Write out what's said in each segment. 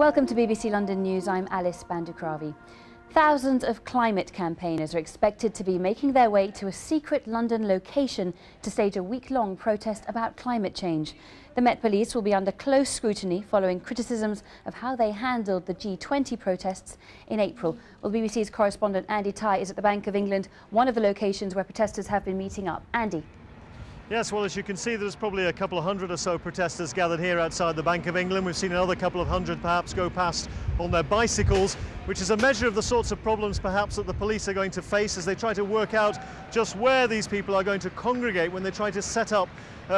Welcome to BBC London News. I'm Alice Bandukravi. Thousands of climate campaigners are expected to be making their way to a secret London location to stage a week-long protest about climate change. The Met Police will be under close scrutiny following criticisms of how they handled the G20 protests in April. Well, BBC's correspondent Andy Ty is at the Bank of England, one of the locations where protesters have been meeting up. Andy. Yes, well, as you can see, there's probably a couple of hundred or so protesters gathered here outside the Bank of England. We've seen another couple of hundred perhaps go past on their bicycles, which is a measure of the sorts of problems perhaps that the police are going to face as they try to work out just where these people are going to congregate when they try to set up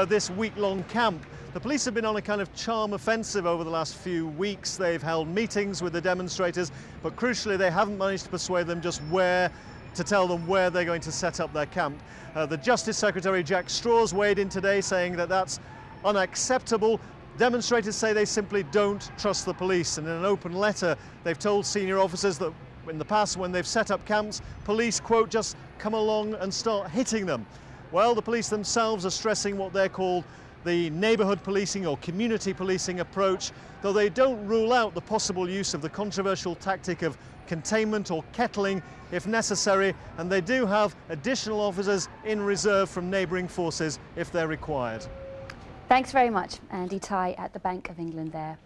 this week-long camp. The police have been on a kind of charm offensive over the last few weeks. They've held meetings with the demonstrators, but crucially they haven't managed to persuade them to tell them where they're going to set up their camp. The Justice Secretary Jack Straw's weighed in today saying that that's unacceptable. Demonstrators say they simply don't trust the police, and in an open letter they've told senior officers that in the past when they've set up camps, police, quote, just come along and start hitting them. Well, the police themselves are stressing what they're called the neighbourhood policing or community policing approach, though they don't rule out the possible use of the controversial tactic of containment or kettling if necessary, and they do have additional officers in reserve from neighbouring forces if they're required. Thanks very much, Andy Ty at the Bank of England there.